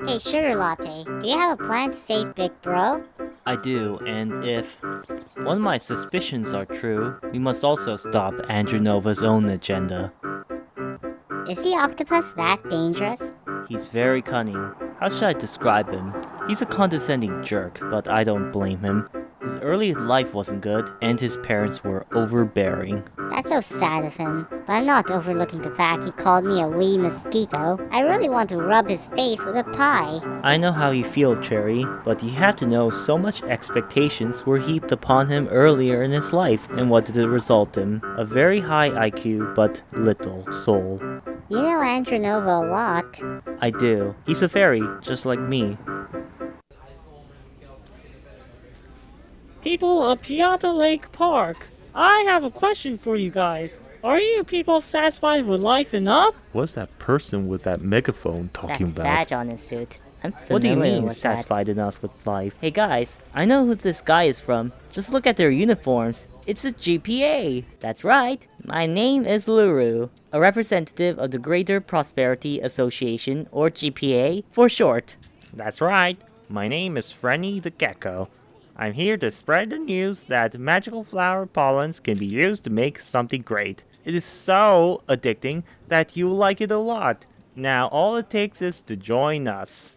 Hey, Sugar Latte, do you have a plan to save Big Bro? I do, and if one of my suspicions are true, we must also stop Andrew Nova's own agenda. Is the octopus that dangerous? He's very cunning. How should I describe him? He's a condescending jerk, but I don't blame him. His early life wasn't good, and his parents were overbearing. That's so sad of him, but I'm not overlooking the fact he called me a wee mosquito. I really want to rub his face with a pie. I know how you feel, Cherry, but you have to know so much expectations were heaped upon him earlier in his life, and what did it result in? A very high IQ, but little soul. You know Andrew Nova a lot. I do. He's a fairy, just like me. People of Piata Lake Park, I have a question for you guys. Are you people satisfied with life enough? What's that person with that megaphone talking That about? badge on his suit. I'm What do you familiar mean, with that. satisfied enough with life? Hey guys, I know who this guy is from. Just look at their uniforms. It's a GPA. That's right. My name is Luru, a representative of the Greater Prosperity Association, or GPA for short. That's right. My name is Frenny the Gecko. I'm here to spread the news that magical flower pollens can be used to make something great. It is so addicting that you'll like it a lot. Now all it takes is to join us.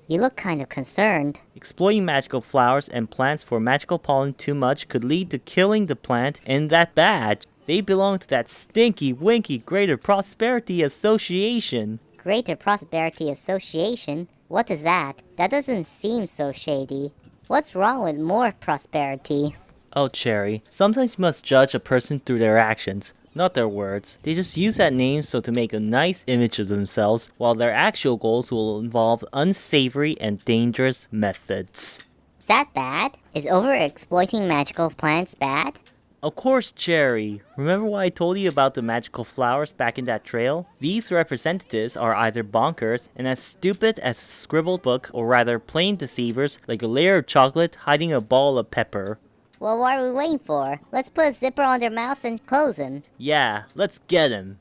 You look kind of concerned. Exploiting magical flowers and plants for magical pollen too much could lead to killing the plant and that badge. They belong to that stinky, winky Greater Prosperity Association. Greater Prosperity Association? What is that? That doesn't seem so shady. What's wrong with more prosperity? Oh, Cherry, sometimes you must judge a person through their actions, not their words. They just use that name so to make a nice image of themselves, while their actual goals will involve unsavory and dangerous methods. Is that bad? Is over-exploiting magical plants bad? Of course, Cherry. Remember what I told you about the magical flowers back in that trail? These representatives are either bonkers and as stupid as a scribbled book, or rather plain deceivers like a layer of chocolate hiding a ball of pepper. Well, what are we waiting for? Let's put a zipper on their mouths and close them. Yeah, let's get him.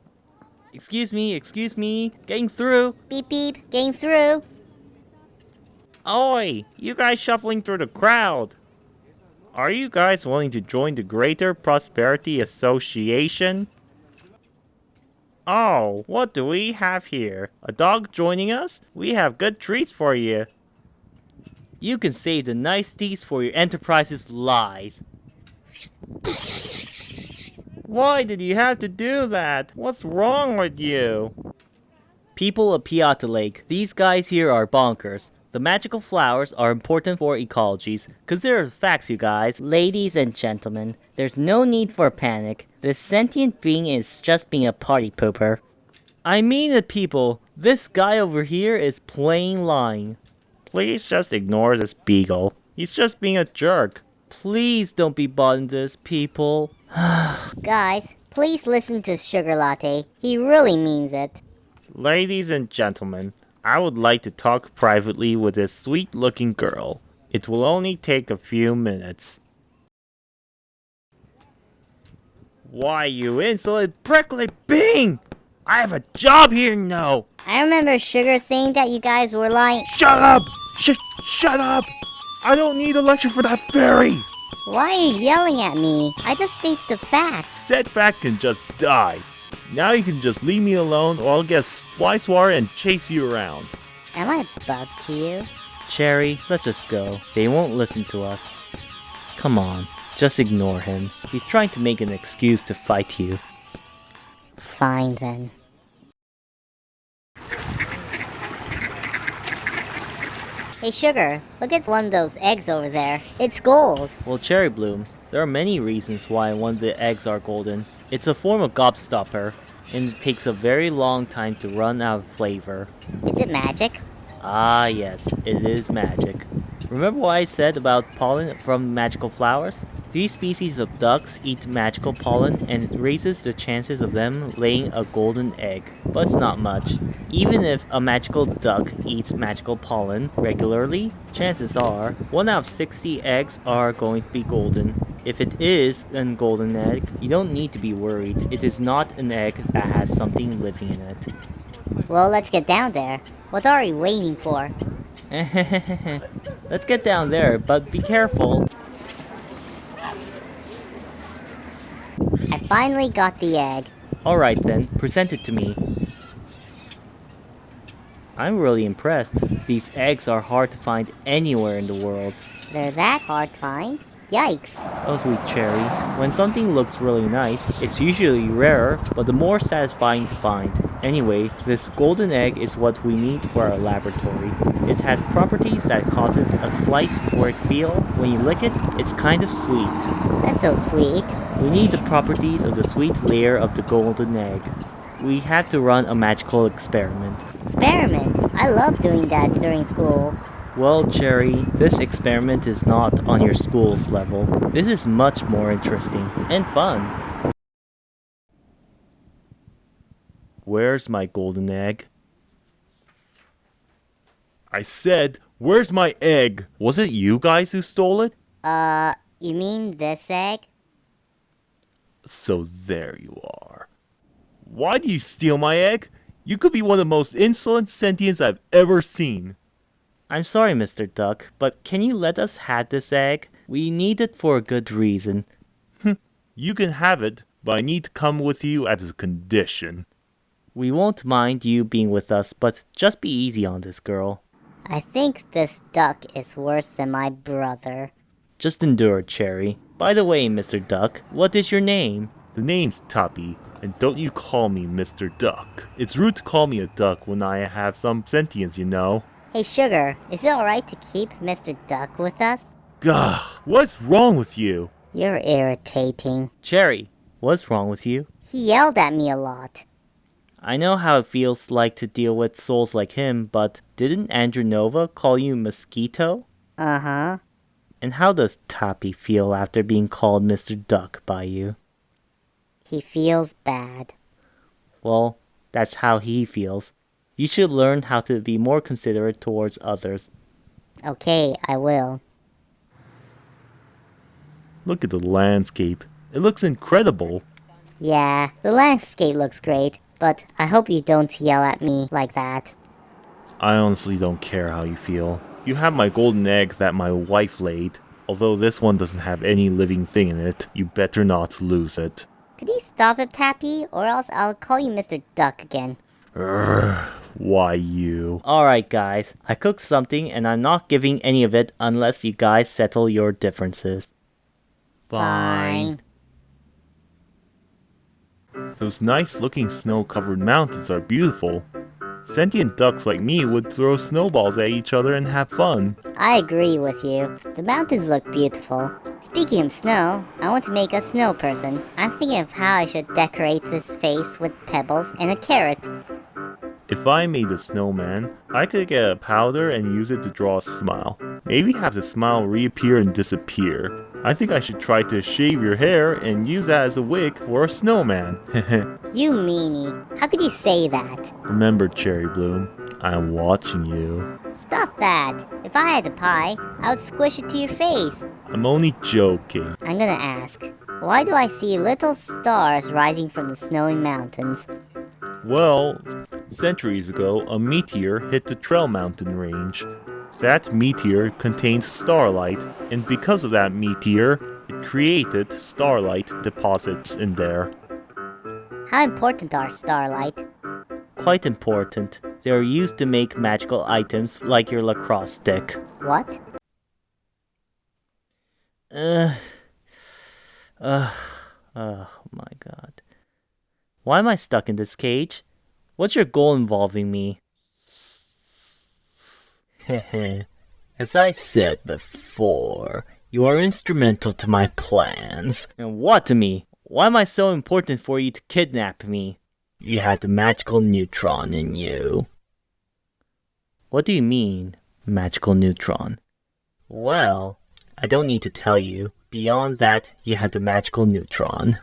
Excuse me, getting through. Beep beep, getting through. Oi, you guys shuffling through the crowd. Are you guys willing to join the Greater Prosperity Association? Oh, what do we have here? A dog joining us? We have good treats for you. You can save the niceties for your enterprise's lies. Why did you have to do that? What's wrong with you? People of Piata Lake, these guys here are bonkers. The magical flowers are important for ecologies. Consider the facts, you guys. Ladies and gentlemen, there's no need for panic. This sentient being is just being a party pooper. I mean it, people. This guy over here is plain lying. Please just ignore this beagle. He's just being a jerk. Please don't be bought into this, people. Guys, please listen to Sugar Latte. He really means it. Ladies and gentlemen, I would like to talk privately with this sweet-looking girl. It will only take a few minutes. Why, you insolent prickly being! I have a job here now! I remember Sugar saying that you guys were lying. Shut up! Shut up! I don't need a lecture for that fairy! Why are you yelling at me? I just stated the facts. Said fact can just die. Now you can just leave me alone or I'll get fly swatter and chase you around. Am I bugged to you? Cherry, let's just go. They won't listen to us. Come on, just ignore him. He's trying to make an excuse to fight you. Fine then. Hey Sugar, look at one of those eggs over there. It's gold. Well, Cherrybloom, there are many reasons why one of the eggs are golden. It's a form of gobstopper, and it takes a very long time to run out of flavor. Is it magic? Ah yes, it is magic. Remember what I said about pollen from magical flowers? These species of ducks eat magical pollen and it raises the chances of them laying a golden egg. But it's not much. Even if a magical duck eats magical pollen regularly, chances are 1 out of 60 eggs are going to be golden. If it is a golden egg, you don't need to be worried. It is not an egg that has something living in it. Well, let's get down there. What are you waiting for? Let's get down there, but be careful. I finally got the egg. Alright then, present it to me. I'm really impressed. These eggs are hard to find anywhere in the world. They're that hard to find? Yikes. Oh sweet Cherry, when something looks really nice, it's usually rarer, but the more satisfying to find. Anyway, this golden egg is what we need for our laboratory. It has properties that causes a slight euphoric feel. When you lick it, it's kind of sweet. That's so sweet. We need the properties of the sweet layer of the golden egg. We had to run a magical experiment. Experiment. I love doing that during school. Well, Cherry, this experiment is not on your school's level. This is much more interesting and fun. Where's my golden egg? I said, where's my egg? Was it you guys who stole it? You mean this egg? So there you are. Why do you steal my egg? You could be one of the most insolent sentients I've ever seen. I'm sorry, Mr. Duck, but can you let us have this egg? We need it for a good reason. You can have it, but I need to come with you as a condition. We won't mind you being with us, but just be easy on this girl. I think this duck is worse than my brother. Just endure, Cherry. By the way, Mr. Duck, what is your name? The name's Tuppy, and don't you call me Mr. Duck. It's rude to call me a duck when I have some sentience, you know. Hey Sugar, is it alright to keep Mr. Duck with us? Gah, what's wrong with you? You're irritating. Cherry, what's wrong with you? He yelled at me a lot. I know how it feels like to deal with souls like him, but didn't Andrew Nova call you Mosquito? Uh-huh. And how does Toppy feel after being called Mr. Duck by you? He feels bad. Well, that's how he feels. You should learn how to be more considerate towards others. Okay, I will. Look at the landscape. It looks incredible. Yeah, the landscape looks great, but I hope you don't yell at me like that. I honestly don't care how you feel. You have my golden eggs that my wife laid. Although this one doesn't have any living thing in it, you better not lose it. Could you stop it, Tappy, or else I'll call you Mr. Duck again. Why you? Alright guys, I cooked something and I'm not giving any of it unless you guys settle your differences. Fine. Those nice looking snow covered mountains are beautiful. Sentient ducks like me would throw snowballs at each other and have fun. I agree with you. The mountains look beautiful. Speaking of snow, I want to make a snow person. I'm thinking of how I should decorate this face with pebbles and a carrot. If I made a snowman, I could get a powder and use it to draw a smile. Maybe have the smile reappear and disappear. I think I should try to shave your hair and use that as a wig for a snowman. You meanie. How could you say that? Remember, Cherrybloom, I'm watching you. Stop that. If I had a pie, I would squish it to your face. I'm only joking. I'm gonna ask, why do I see little stars rising from the snowy mountains? Well, centuries ago, a meteor hit the Trail Mountain range. That meteor contained starlight, and because of that meteor, it created starlight deposits in there. How important are starlight? Quite important. They are used to make magical items like your lacrosse stick. What? Oh my god. Why am I stuck in this cage? What's your goal involving me? As I said before, you are instrumental to my plans. And what to me? Why am I so important for you to kidnap me? You had the magical neutron in you. What do you mean, magical neutron? Well, I don't need to tell you. Beyond that, you had the magical neutron.